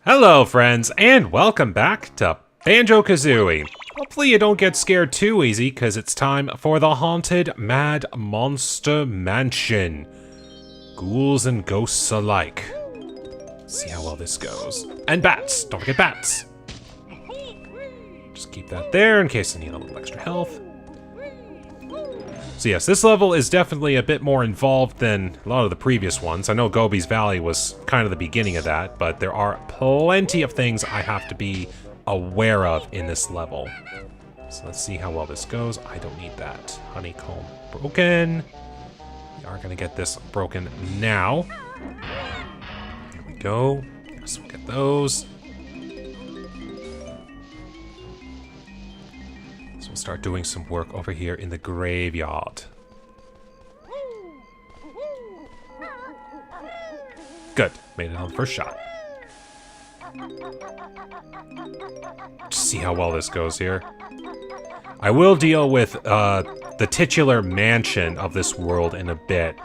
Hello, friends, and welcome back to Banjo Kazooie. Hopefully you don't get scared too easy, because it's time for the Haunted Mad Monster Mansion. Ghouls and ghosts alike. See how well this goes. And bats! Don't forget bats! Just keep that there in case I need a little extra health. So yes, this level is definitely a bit more involved than a lot of the previous ones. I know Gobi's Valley was kind of the beginning of that, but there are plenty of things I have to be aware of in this level. So let's see how well this goes. I don't need that. Honeycomb broken. We are going to get this broken now. There we go. Yes, we'll get those. We'll start doing some work over here in the graveyard. Good. Made it on the first shot. Just see how well this goes here. I will deal with the titular mansion of this world in a bit.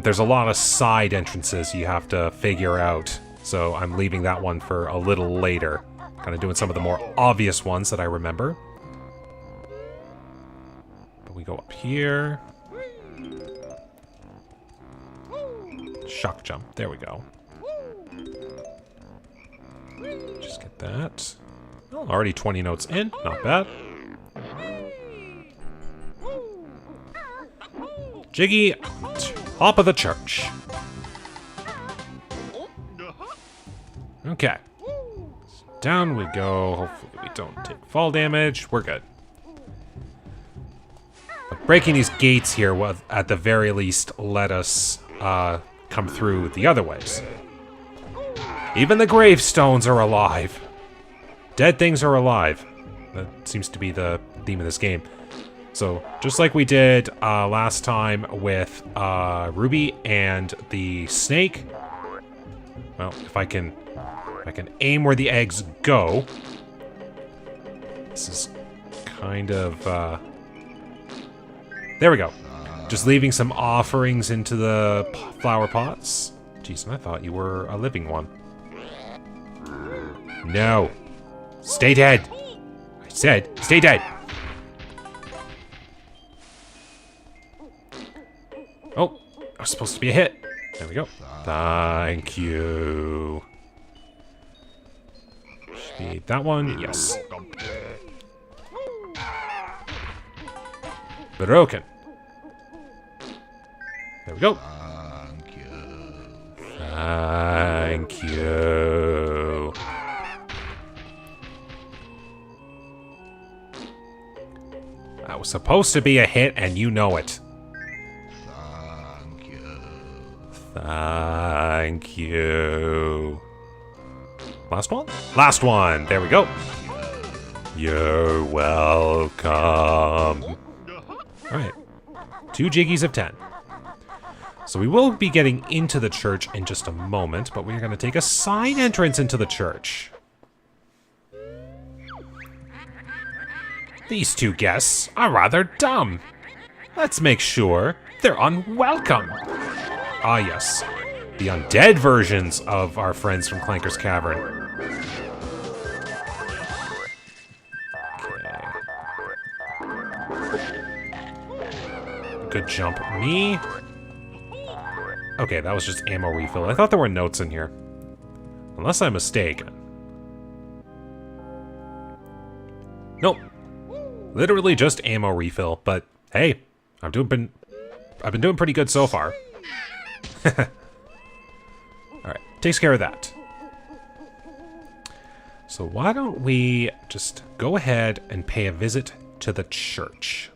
There's a lot of side entrances you have to figure out, so I'm leaving that one for a little later. Kind of doing some of the more obvious ones that I remember. We go up here. Shock jump. There we go. Just get that. Oh, already 20 notes in. Not bad. Jiggy, top of the church. Okay. Down we go. Hopefully we don't take fall damage. We're good. Breaking these gates here will, at the very least, let us come through the other ways. Even the gravestones are alive. Dead things are alive. That seems to be the theme of this game. So, just like we did last time with Ruby and the snake. Well, if I can aim where the eggs go. This is kind of... There we go. Just leaving some offerings into the flower pots. Jeez, I thought you were a living one. No. Stay dead. I said, stay dead. Oh, that was supposed to be a hit. There we go. Thank you. Need that one? Yes. Broken. There we go. Thank you. Thank you. That was supposed to be a hit, and you know it. Thank you. Thank you. Last one? Last one. There we go. You're welcome. Alright. 2 Jiggies of 10. So we will be getting into the church in just a moment, but we're going to take a side entrance into the church. These 2 guests are rather dumb. Let's make sure they're unwelcome. Ah yes, the undead versions of our friends from Clanker's Cavern. Good jump, me. Okay, that was just ammo refill. I thought there were notes in here. Unless I'm mistaken. Nope. Literally just ammo refill, but hey, I've been doing pretty good so far. Alright, takes care of that. So why don't we just go ahead and pay a visit to the church.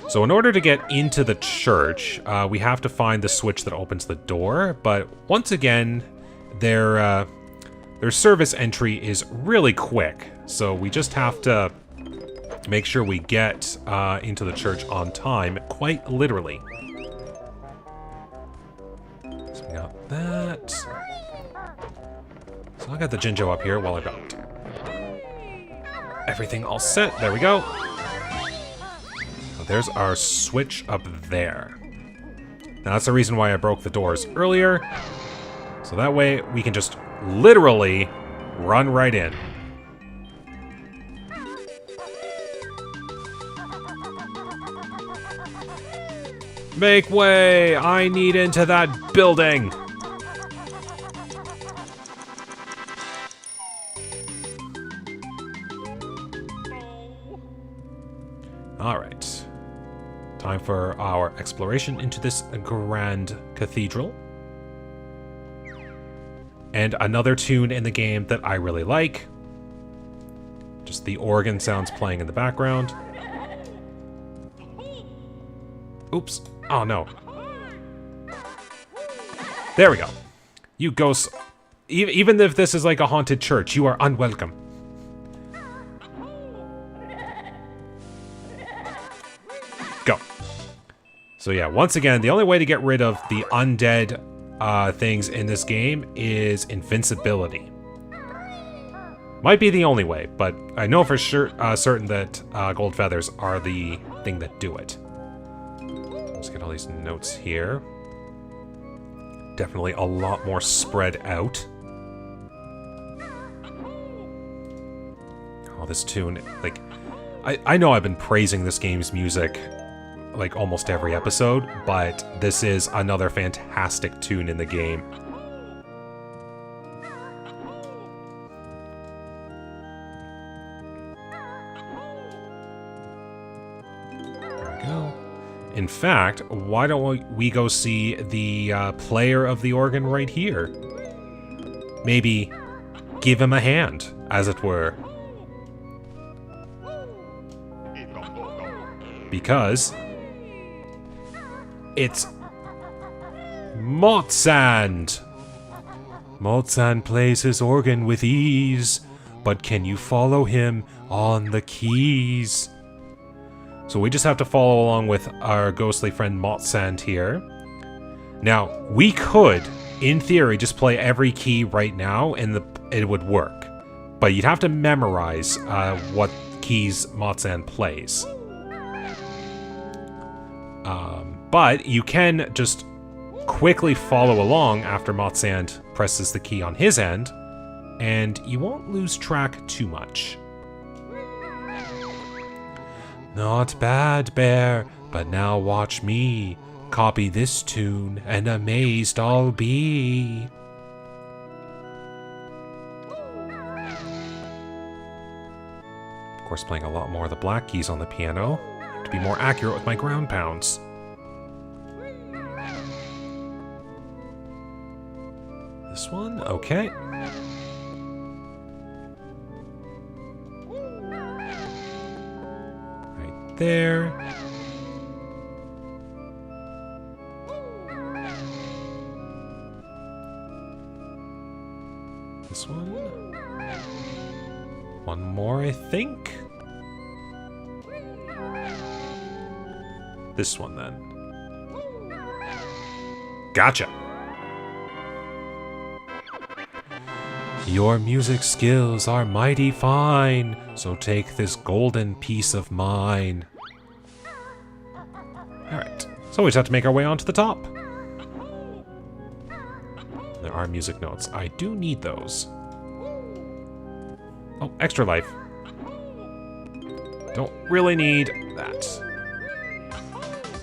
So in order to get into the church, we have to find the switch that opens the door, but once again, their service entry is really quick, so we just have to make sure we get into the church on time, quite literally. So we got that. So I got the Jinjo up here while I got everything all set. There we go. There's our switch up there. Now that's the reason why I broke the doors earlier. So that way we can just literally run right in. Make way! I need into that building! Alright. Time for our exploration into this grand cathedral. And another tune in the game that I really like. Just the organ sounds playing in the background. Oops. Oh, no. There we go. You ghosts... Even if this is like a haunted church, you are unwelcome. Go. So yeah, once again, the only way to get rid of the undead things in this game is invincibility. Might be the only way, but I know for sure certain that gold feathers are the thing that do it. Let's get all these notes here. Definitely a lot more spread out. Oh, this tune, like, I know I've been praising this game's music like almost every episode, but this is another fantastic tune in the game. There we go. In fact, why don't we go see the player of the organ right here? Maybe give him a hand, as it were. Because it's Motsand. Motsand plays his organ with ease, but can you follow him on the keys? So we just have to follow along with our ghostly friend Motsand here. Now, we could, in theory, just play every key right now and it would work. But you'd have to memorize what keys Motsand plays. But you can just quickly follow along after Motsand presses the key on his end, and you won't lose track too much. Not bad, Bear, but now watch me. Copy this tune, and amazed I'll be. Of course, playing a lot more of the black keys on the piano to be more accurate with my ground pounds. This one, okay. Right there. This one. One more, I think. This one, then. Gotcha. Your music skills are mighty fine, so take this golden piece of mine. Alright, so we just have to make our way onto the top. There are music notes. I do need those. Oh, extra life. Don't really need that.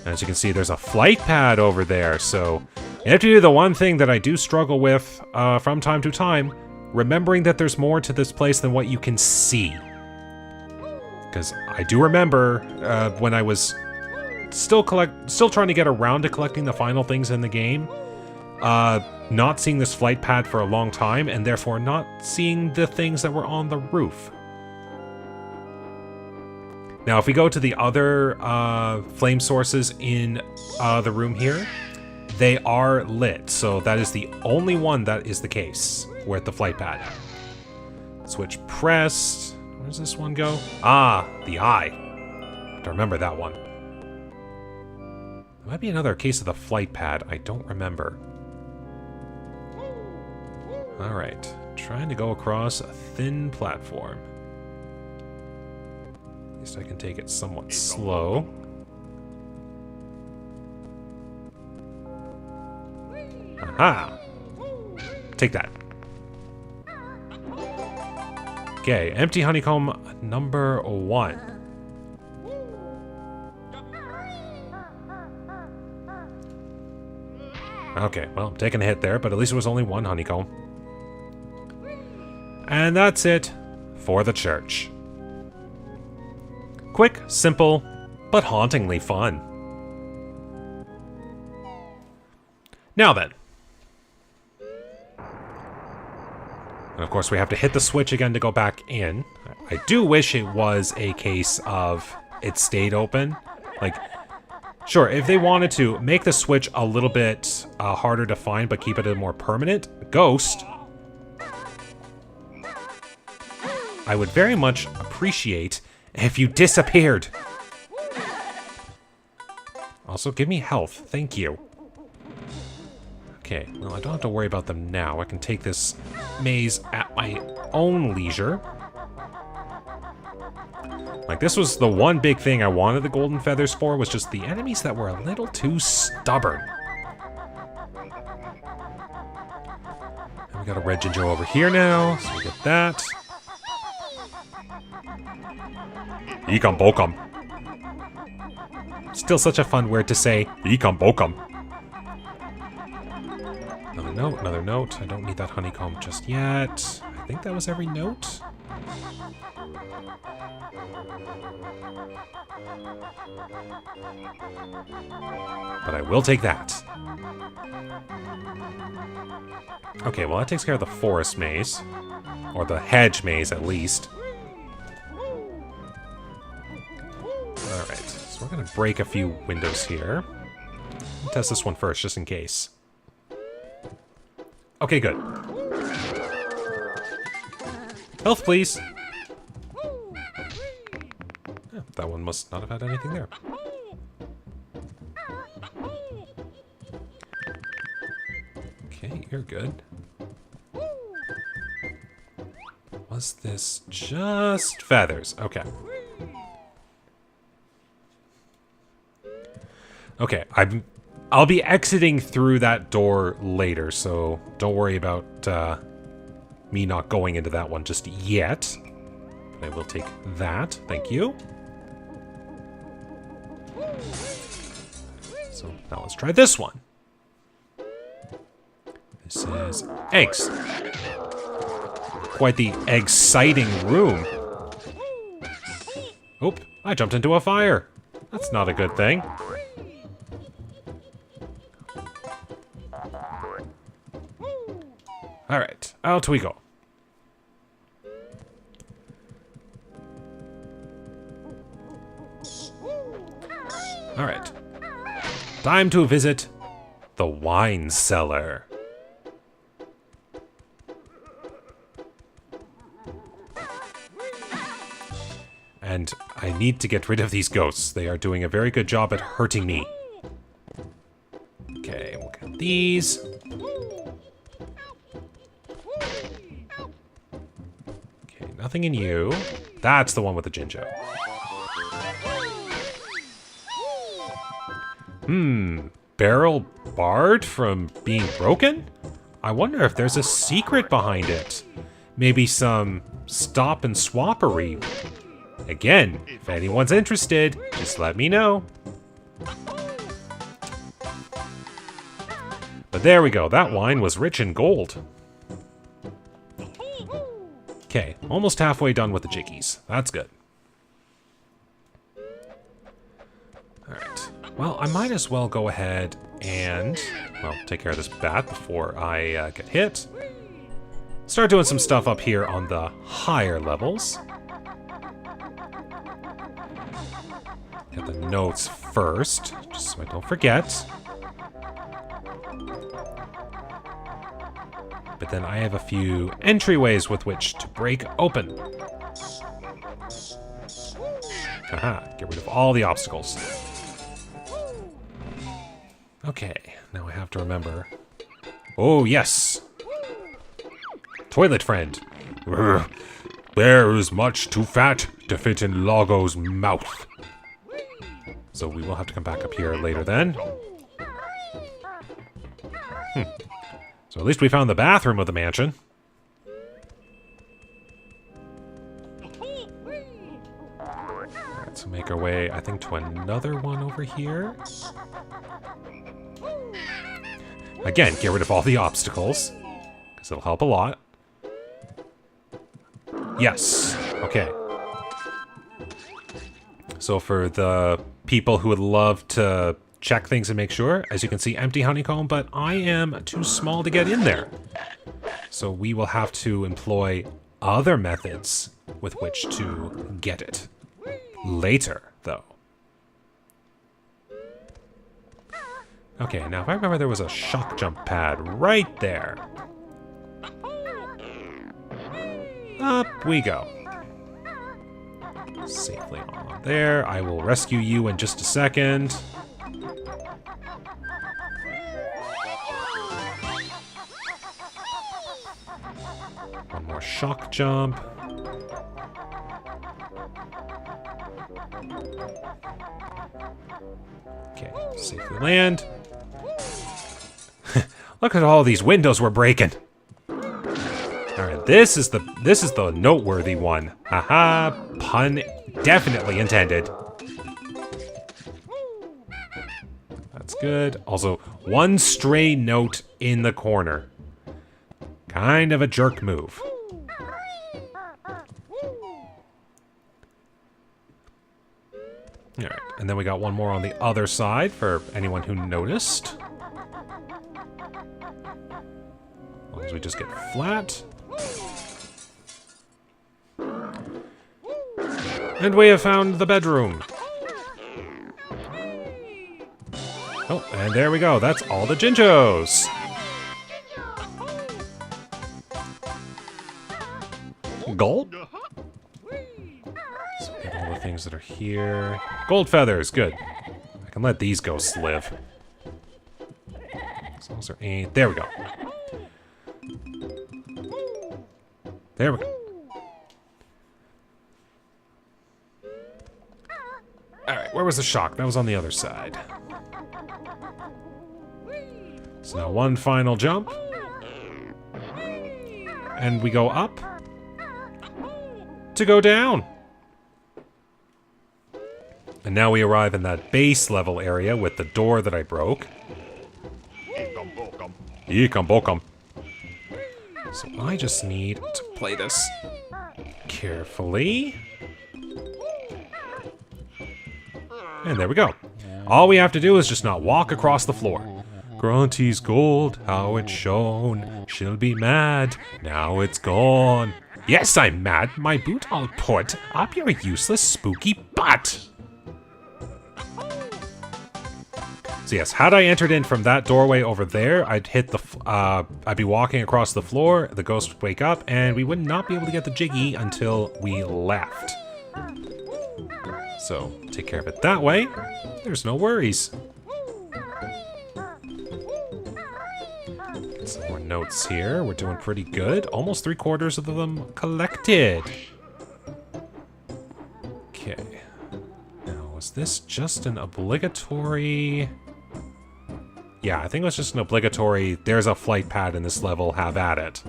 As you can see, there's a flight pad over there, so you have to do the one thing that I do struggle with from time to time, remembering that there's more to this place than what you can see. Because I do remember when I was still trying to get around to collecting the final things in the game, not seeing this flight pad for a long time, and therefore not seeing the things that were on the roof. Now, if we go to the other flame sources in the room here, they are lit, so that is the only one that is the case with the flight pad. Switch pressed. Where does this one go? Ah, the eye. I have to remember that one. There might be another case of the flight pad. I don't remember. Alright. Trying to go across a thin platform. At least I can take it somewhat slow. Aha! take that. Okay, empty honeycomb number 1. Okay, well, I'm taking a hit there, but at least it was only 1 honeycomb. And that's it for the church. Quick, simple, but hauntingly fun. Now then. And of course we have to hit the switch again to go back in. I do wish it was a case of it stayed open. Like, sure, if they wanted to make the switch a little bit harder to find but keep it a more permanent ghost, I would very much appreciate if you disappeared. Also, give me health. Thank you. Okay, well, I don't have to worry about them now. I can take this maze at my own leisure. Like, this was the one big thing I wanted the golden feathers for, was just the enemies that were a little too stubborn. And we got a red ginger over here now, so we get that. Eekam bokum. Still such a fun word to say. Eekam bokum. Another note, another note. I don't need that honeycomb just yet. I think that was every note. But I will take that. Okay, well that takes care of the forest maze. Or the hedge maze, at least. Alright, so we're gonna break a few windows here. I'll test this one first, just in case. Okay, good. Health, please! Yeah, that one must not have had anything there. Okay, you're good. Was this just feathers? Okay. Okay, I'll be exiting through that door later, so don't worry about me not going into that one just yet. But I will take that. Thank you. So now let's try this one. This is eggs. Quite the exciting room. Oop, I jumped into a fire. That's not a good thing. Alright, out we go. Alright. Time to visit the wine cellar. And I need to get rid of these ghosts. They are doing a very good job at hurting me. Okay, we'll get these. Okay, nothing in you. That's the one with the Jinjo. Barrel barred from being broken? I wonder if there's a secret behind it. Maybe some stop and swappery. Again, if anyone's interested, just let me know. But there we go, that wine was rich in gold. Okay, almost halfway done with the jiggies. That's good. Alright, well, I might as well go ahead and, well, take care of this bat before I get hit. Start doing some stuff up here on the higher levels. Get the notes first, just so I don't forget. But then I have a few entryways with which to break open. Haha, get rid of all the obstacles. Okay, now I have to remember. Oh, yes! Toilet friend. Bear is much too fat to fit in Logo's mouth. So we will have to come back up here later then. So So at least we found the bathroom of the mansion. Alright, so make our way, I think, to another one over here. Again, get rid of all the obstacles, because it'll help a lot. Yes. Okay. So for the people who would love to check things and make sure, as you can see, empty honeycomb, but I am too small to get in there. So we will have to employ other methods with which to get it. Later, though. Okay, now if I remember, there was a shock jump pad right there. Up we go. Safely on there. I will rescue you in just a second. One more shock jump. Okay, safely land. Look at all these windows we're breaking. Alright, this is the noteworthy one. Haha, pun definitely intended. That's good. Also, one stray note in the corner. Kind of a jerk move. Alright, and then we got one more on the other side for anyone who noticed. As long as we just get flat. And we have found the bedroom. Oh, and there we go. That's all the Jinjos. Gold? So get all the things that are here. Gold feathers, good. I can let these ghosts live. As long as there ain't. There we go. There we go. Alright, where was the shock? That was on the other side. So now one final jump. And we go up. To go down. And now we arrive in that base level area with the door that I broke. Eekum. So I just need to play this carefully. And there we go. All we have to do is just not walk across the floor. Grunty's gold, how it shone. She'll be mad, now it's gone. Yes, I'm mad. My boot I'll put up your useless spooky butt. So yes, had I entered in from that doorway over there, I'd hit the, I'd be walking across the floor, the ghost would wake up, and we would not be able to get the Jiggy until we left. So, take care of it that way. There's no worries. Get some more notes here. We're doing pretty good. Almost 3/4 of them collected. Okay. Now, was this just an obligatory... Yeah, I think it was just an obligatory, there's a flight pad in this level, have at it.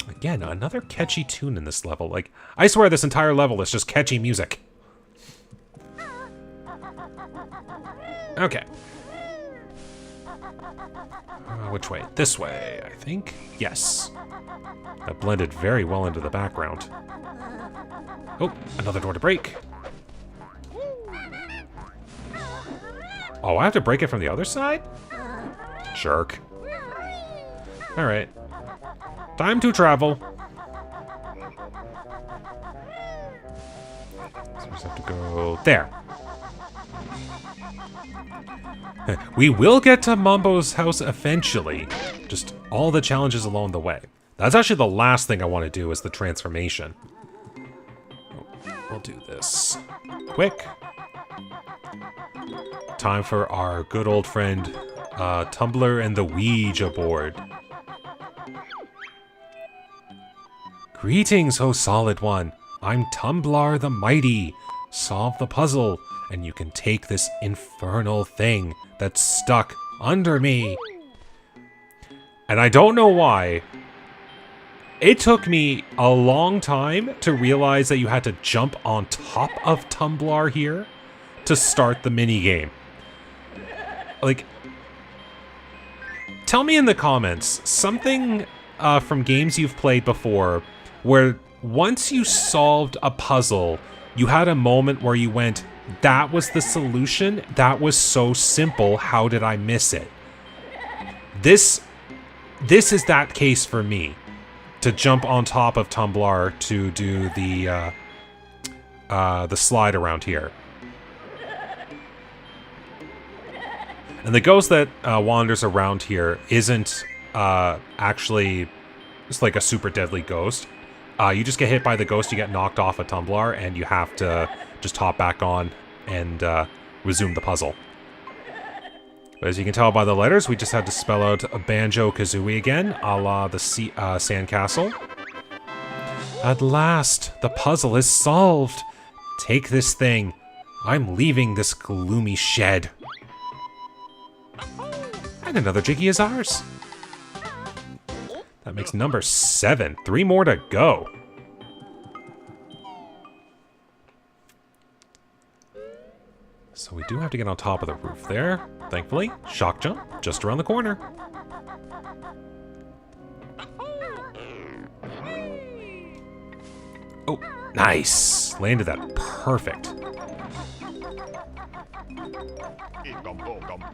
Again, another catchy tune in this level. Like, I swear this entire level is just catchy music. Okay. Which way? This way, I think. Yes. That blended very well into the background. Oh, another door to break. Oh, I have to break it from the other side? Jerk. Alright. Time to travel. So we just have to go there. We will get to Mambo's house eventually. Just all the challenges along the way. That's actually the last thing I want to do is the transformation. We'll do this quick. Time for our good old friend, Tumbler and the Ouija board. Greetings, O Solid One. I'm Tumblar the Mighty. solve the puzzle, and you can take this infernal thing that's stuck under me. And I don't know why. It took me a long time to realize that you had to jump on top of Tumblar here to start the minigame. Like, tell me in the comments something from games you've played before where once you solved a puzzle, you had a moment where you went, that was the solution? That was so simple, how did I miss it? This is that case for me. To jump on top of Tumblar to do the slide around here. And the ghost that wanders around here isn't actually just like a super deadly ghost. You just get hit by the ghost, you get knocked off a Tumblar, and you have to just hop back on and resume the puzzle. But as you can tell by the letters, we just had to spell out a Banjo Kazooie again, a la the sandcastle. At last, the puzzle is solved. Take this thing. I'm leaving this gloomy shed. And another Jiggy is ours. That makes number 7. 3 more to go. So we do have to get on top of the roof there. Thankfully, shock jump just around the corner. Oh, nice. Landed that perfect.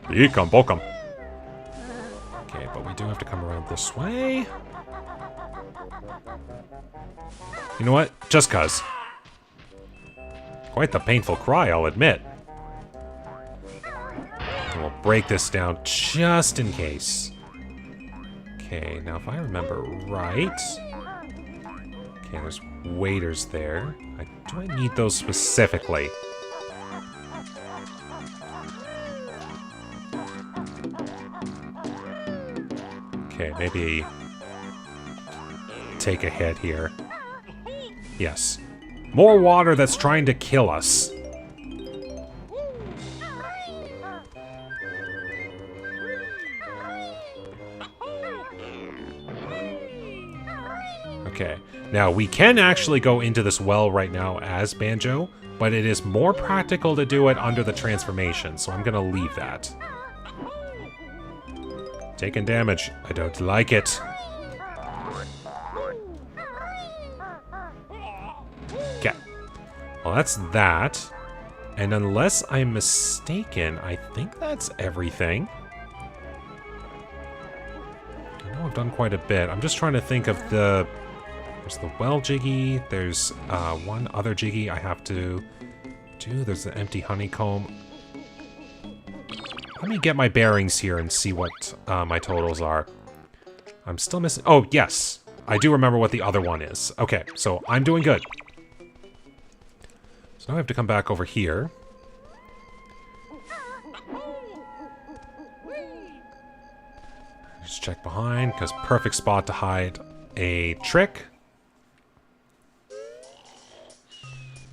Eekam bokum. Okay, but we do have to come around this way. You know what? Just cuz. Quite the painful cry, I'll admit. We'll break this down just in case. Okay, now if I remember right... Okay, there's waiters there. Do I need those specifically? Okay, maybe... take a hit here. Yes. More water that's trying to kill us. Okay, now we can actually go into this well right now as Banjo, but it is more practical to do it under the transformation, so I'm gonna leave that. Taking damage. I don't like it. Okay. Well, that's that. And unless I'm mistaken, I think that's everything. I know I've done quite a bit. I'm just trying to think of the... There's the well Jiggy. There's one other Jiggy I have to do. There's the empty honeycomb. Let me get my bearings here and see what my totals are. I'm still missing... Oh, yes. I do remember what the other one is. Okay, so I'm doing good. So now I have to come back over here. Just check behind, because perfect spot to hide a trick.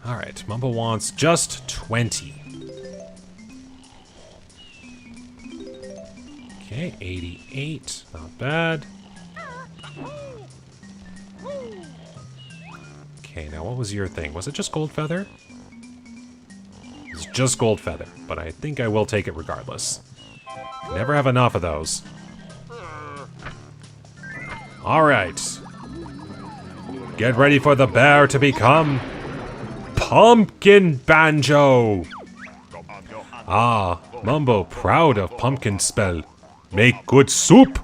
Alright, Mumble wants just 20. Okay, 88. Not bad. Okay, now what was your thing? Was it just Gold Feather? It's just Gold Feather, but I think I will take it regardless. Never have enough of those. Alright. Get ready for the bear to become... Pumpkin Banjo! Ah, Mumbo proud of pumpkin spell. Make good soup!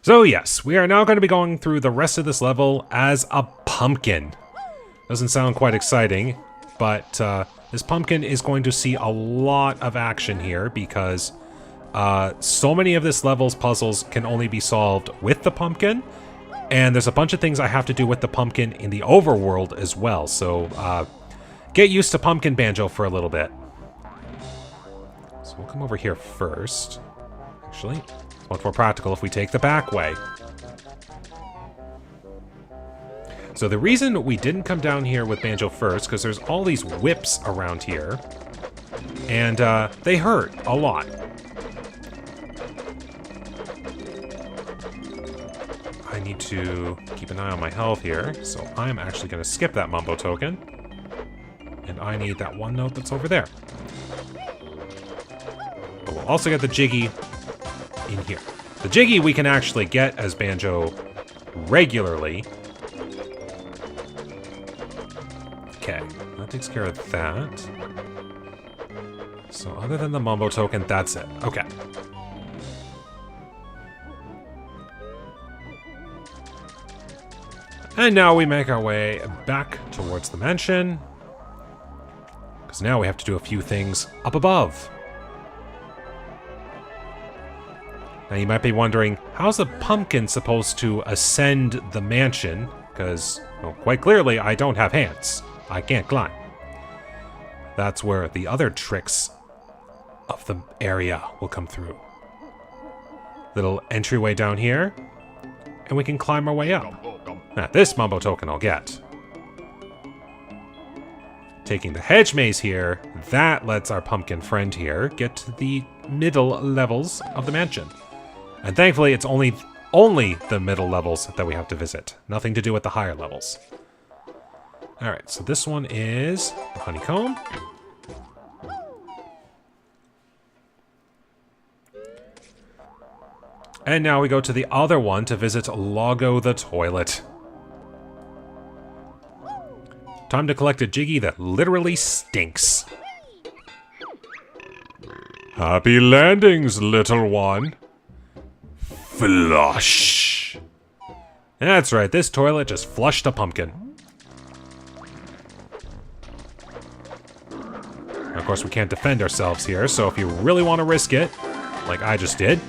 So yes, we are now going to be going through the rest of this level as a pumpkin. Doesn't sound quite exciting, but this pumpkin is going to see a lot of action here because so many of this level's puzzles can only be solved with the pumpkin, and there's a bunch of things I have to do with the pumpkin in the overworld as well, so get used to Pumpkin Banjo for a little bit. So we'll come over here first. Actually, it's much more practical if we take the back way. So the reason we didn't come down here with Banjo first, because there's all these whips around here, and they hurt a lot. I need to keep an eye on my health here, so I'm actually going to skip that Mumbo token. And I need that one note that's over there. But we'll also get the Jiggy in here. The Jiggy we can actually get as Banjo regularly. Okay, that takes care of that. So other than the Mumbo token, that's it. Okay. And now we make our way back towards the mansion. Because now we have to do a few things up above. Now you might be wondering, how's a pumpkin supposed to ascend the mansion? Because, well, quite clearly, I don't have hands. I can't climb. That's where the other tricks of the area will come through. Little entryway down here, and we can climb our way up. Now, this Mumbo token I'll get. Taking the hedge maze here, that lets our pumpkin friend here get to the middle levels of the mansion. And thankfully, it's only the middle levels that we have to visit. Nothing to do with the higher levels. Alright, so this one is the honeycomb. And now we go to the other one to visit Logo the toilet. Time to collect a Jiggy that literally stinks. Happy landings, little one. Flush. That's right, this toilet just flushed a pumpkin. Of course, we can't defend ourselves here, so if you really want to risk it, like I just did,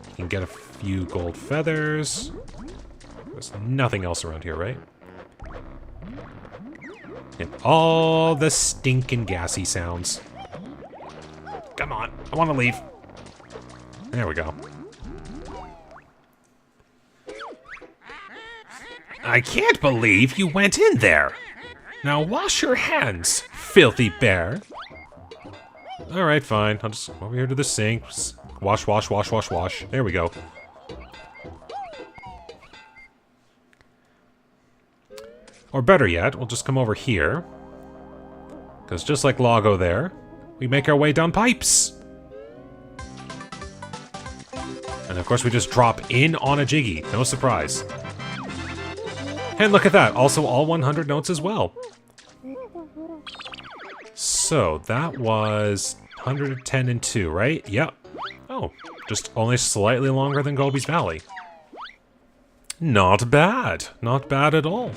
you can get a few gold feathers. There's nothing else around here, right? And all the stinking gassy sounds. Come on, I want to leave. There we go. I can't believe you went in there. Now wash your hands, filthy bear. Alright, fine. I'll just go over here to the sink. Wash, wash, wash, wash, wash. There we go. Or better yet, we'll just come over here. Because just like Logo there, we make our way down pipes. And of course we just drop in on a Jiggy. No surprise. And look at that, also all 100 notes as well. So, that was 110 and 2, right? Yep. Oh, just only slightly longer than Gobi's Valley. Not bad. Not bad at all.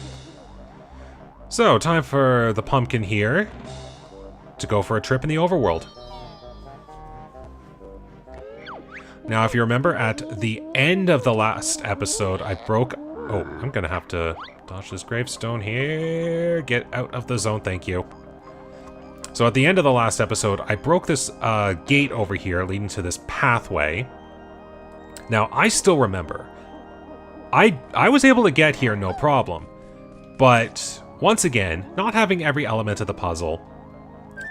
So, time for the pumpkin here to go for a trip in the overworld. Now, if you remember, at the end of the last episode, I broke... Oh, I'm gonna have to dodge this gravestone here. Get out of the zone, thank you. So at the end of the last episode, I broke this gate over here leading to this pathway. Now, I still remember. I was able to get here no problem. But, once again, not having every element of the puzzle,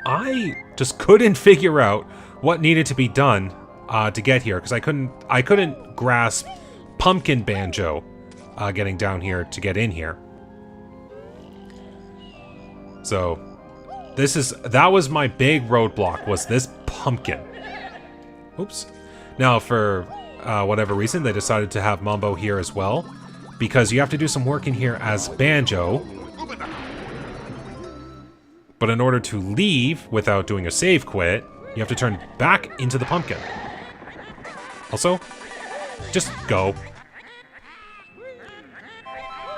I just couldn't figure out what needed to be done to get here, because I couldn't grasp Pumpkin Banjo getting down here to get in here. So, that was my big roadblock, was this pumpkin. Oops. Now, for whatever reason, they decided to have Mumbo here as well, because you have to do some work in here as Banjo. But in order to leave without doing a save quit, you have to turn back into the pumpkin. Also, just go.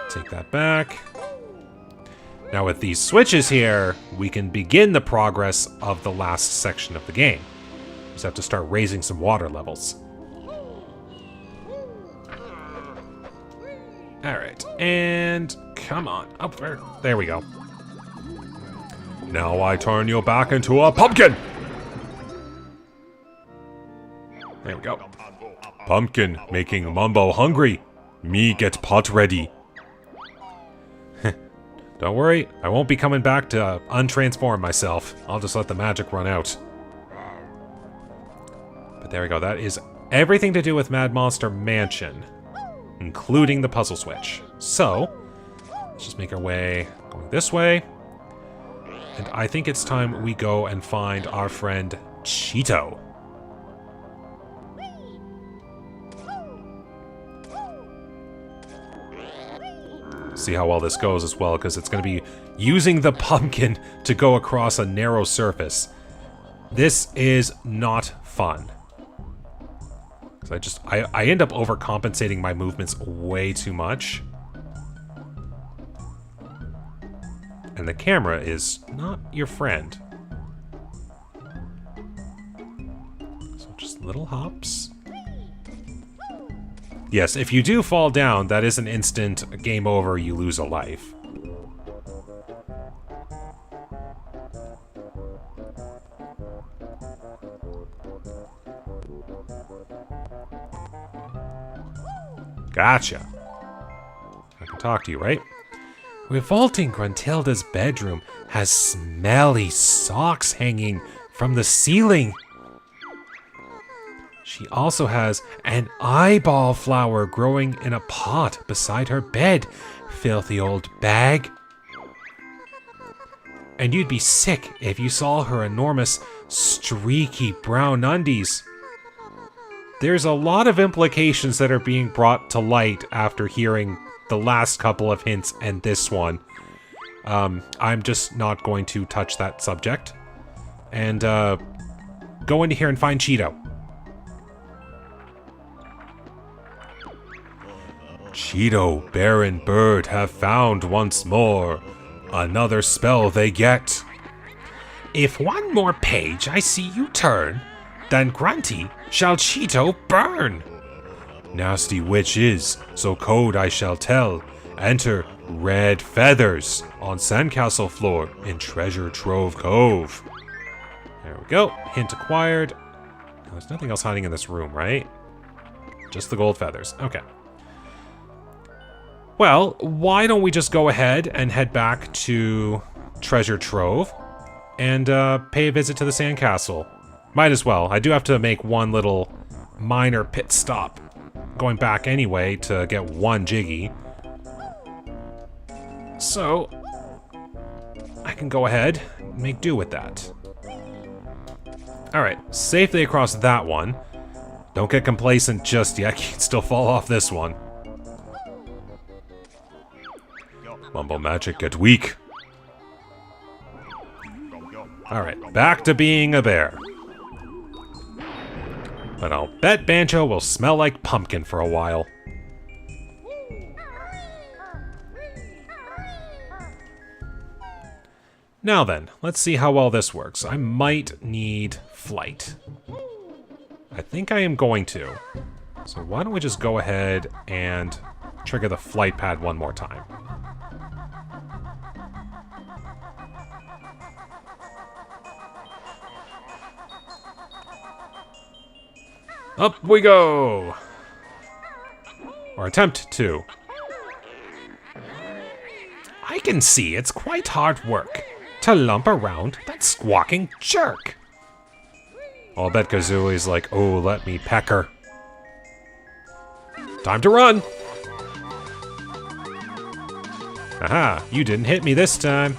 Take that back. Now with these switches here, we can begin the progress of the last section of the game. Just have to start raising some water levels. Alright, and come on, up there. There we go. Now I turn you back into a pumpkin! There we go. Pumpkin making Mumbo hungry. Me get pot ready. Don't worry, I won't be coming back to untransform myself. I'll just let the magic run out. But there we go. That is everything to do with Mad Monster Mansion, including the puzzle switch. So, let's just make our way going this way. And I think it's time we go and find our friend Cheeto. See how well this goes as well, because it's going to be using the pumpkin to go across a narrow surface. This is not fun. Because I end up overcompensating my movements way too much. And the camera is not your friend. So just little hops. Yes, if you do fall down, that is an instant game over, you lose a life. Gotcha. I can talk to you, right? Revolting Gruntilda's bedroom has smelly socks hanging from the ceiling. She also has an eyeball flower growing in a pot beside her bed. Filthy old bag. And you'd be sick if you saw her enormous, streaky brown undies. There's a lot of implications that are being brought to light after hearing the last couple of hints and this one. I'm just not going to touch that subject. And go into here and find Cheeto. Cheeto, Bear, and Bird have found once more. Another spell they get. If one more page I see you turn, then Grunty shall Cheeto burn. Nasty witch is, so code I shall tell. Enter red feathers on sandcastle floor in Treasure Trove Cove. There we go. Hint acquired. There's nothing else hiding in this room, right? Just the gold feathers. Okay. Well, why don't we just go ahead and head back to Treasure Trove and pay a visit to the sandcastle. Might as well. I do have to make one little minor pit stop going back anyway to get one Jiggy. So, I can go ahead and make do with that. Alright, safely across that one. Don't get complacent just yet, you can still fall off this one. Mumble magic get weak. Alright, back to being a bear. But I'll bet Banjo will smell like pumpkin for a while. Now then, let's see how well this works. I might need flight. I think I am going to. So why don't we just go ahead and trigger the flight pad one more time. Up we go! Or attempt to. I can see it's quite hard work to lump around that squawking jerk. I'll bet Kazooie's like, oh, let me peck her. Time to run! Aha, you didn't hit me this time.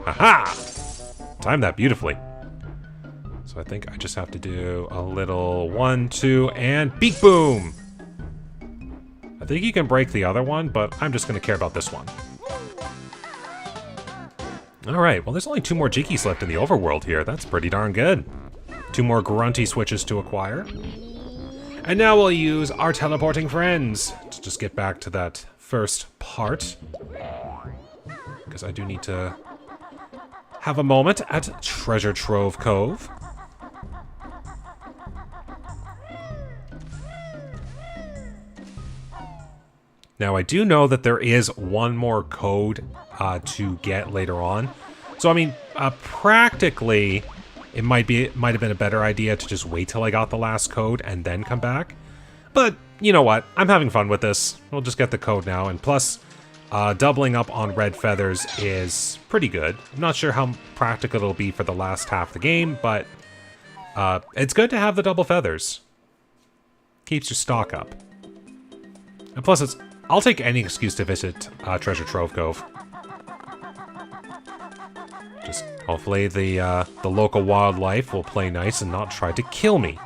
Aha! Timed that beautifully. So I think I just have to do a little 1, 2, and beak boom! I think you can break the other one, but I'm just going to care about this one. Alright, well there's only 2 more Jiggies left in the overworld here. That's pretty darn good. 2 more Grunty switches to acquire. And now we'll use our teleporting friends to just get back to that first part. Because I do need to have a moment at Treasure Trove Cove. Now, I do know that there is one more code to get later on. So, I mean, practically, it might have been a better idea to just wait till I got the last code and then come back. But, you know what? I'm having fun with this. We'll just get the code now, and plus, doubling up on red feathers is pretty good. I'm not sure how practical it'll be for the last half of the game, but it's good to have the double feathers. Keeps your stock up. And plus, I'll take any excuse to visit Treasure Trove Cove. Just hopefully the local wildlife will play nice and not try to kill me.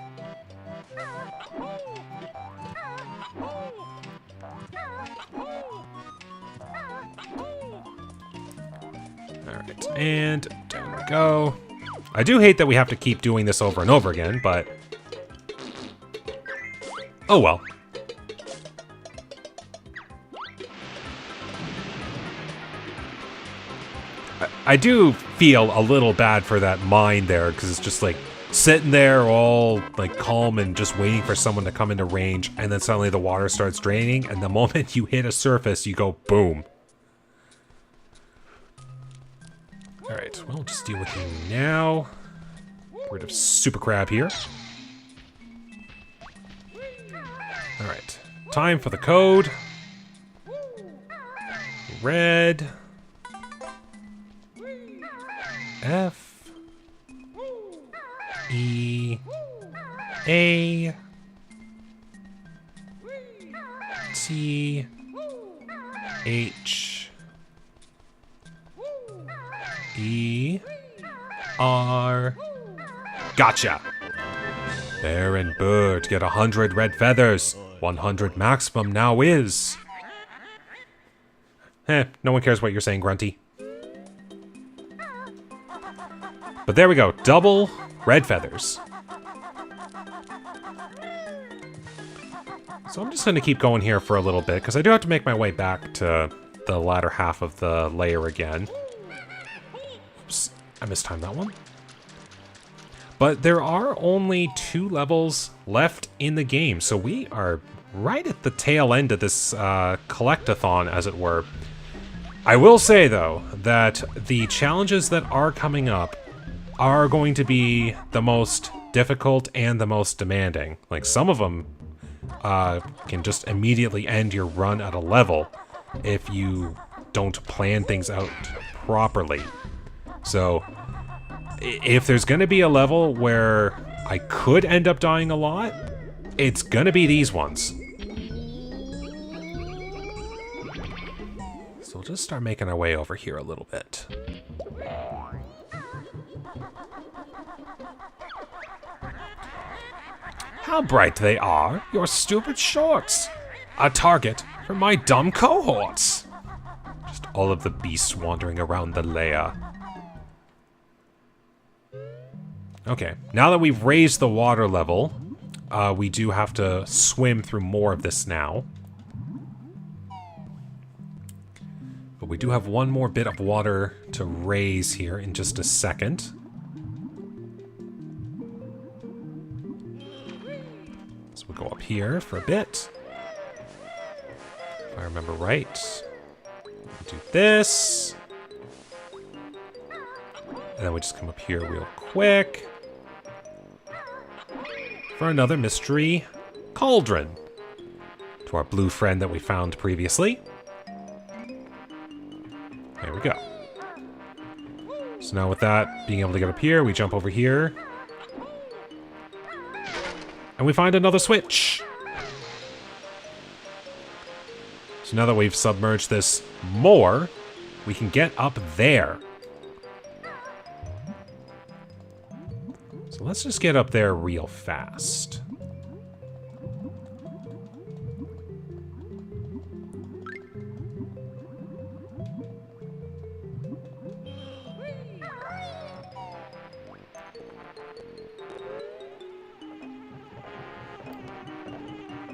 Alright, and down we go. I do hate that we have to keep doing this over and over again, but... oh well. I do feel a little bad for that mine there, because it's just like sitting there all like calm and just waiting for someone to come into range, and then suddenly the water starts draining, and the moment you hit a surface, you go boom. Alright, well, we'll just deal with you now. Get rid of Super Crab here. Alright, time for the code. Red. F. E. A. T. H. E. R. Gotcha! Bear and bird get 100 red feathers. 100 maximum now is. No one cares what you're saying, Grunty. But there we go, double red feathers. So I'm just going to keep going here for a little bit, because I do have to make my way back to the latter half of the layer again. Oops, I mistimed that one. But there are only 2 levels left in the game, so we are right at the tail end of this collectathon, as it were. I will say, though, that the challenges that are coming up are going to be the most difficult and the most demanding. Like, some of them can just immediately end your run at a level if you don't plan things out properly. So, if there's going to be a level where I could end up dying a lot, it's going to be these ones. So we'll just start making our way over here a little bit. How bright they are, your stupid shorts! A target for my dumb cohorts! Just all of the beasts wandering around the lair. Okay, now that we've raised the water level, we do have to swim through more of this now. But we do have one more bit of water to raise here in just a second. So we'll go up here for a bit. If I remember right. We'll do this. And then we just come up here real quick. For another mystery cauldron. To our blue friend that we found previously. There we go. So now with that, being able to get up here, we jump over here. And we find another switch. So now that we've submerged this more, we can get up there. So let's just get up there real fast.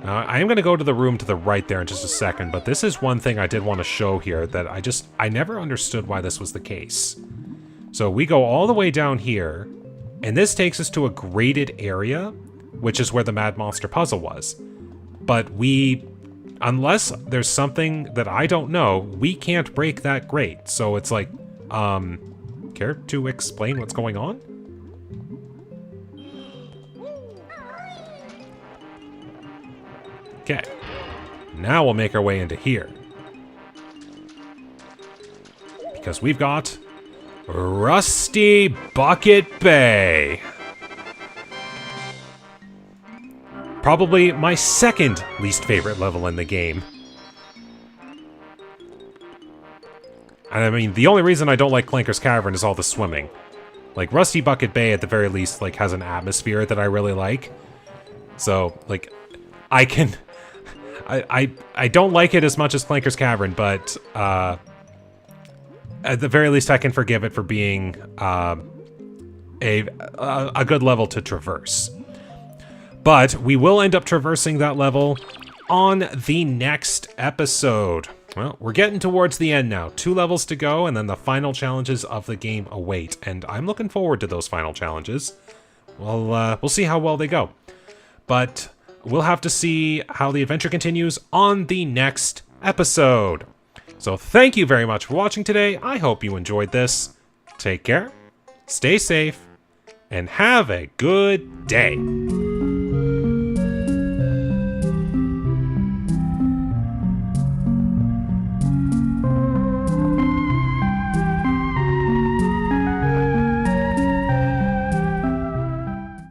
I am going to go to the room to the right there in just a second, but this is one thing I did want to show here that I never understood why this was the case. So we go all the way down here, and this takes us to a graded area, which is where the Mad Monster puzzle was. But unless there's something that I don't know, we can't break that grate. So it's like, care to explain what's going on? Okay. Now we'll make our way into here. Because we've got Rusty Bucket Bay. Probably my second least favorite level in the game. And I mean, the only reason I don't like Clanker's Cavern is all the swimming. Like, Rusty Bucket Bay, at the very least, like, has an atmosphere that I really like. So, like, I can... I don't like it as much as Clanker's Cavern, but, at the very least, I can forgive it for being, a good level to traverse. But we will end up traversing that level on the next episode. Well, we're getting towards the end now. 2 levels to go, and then the final challenges of the game await. And I'm looking forward to those final challenges. Well, we'll see how well they go. But we'll have to see how the adventure continues on the next episode. So thank you very much for watching today. I hope you enjoyed this. Take care, stay safe, and have a good day.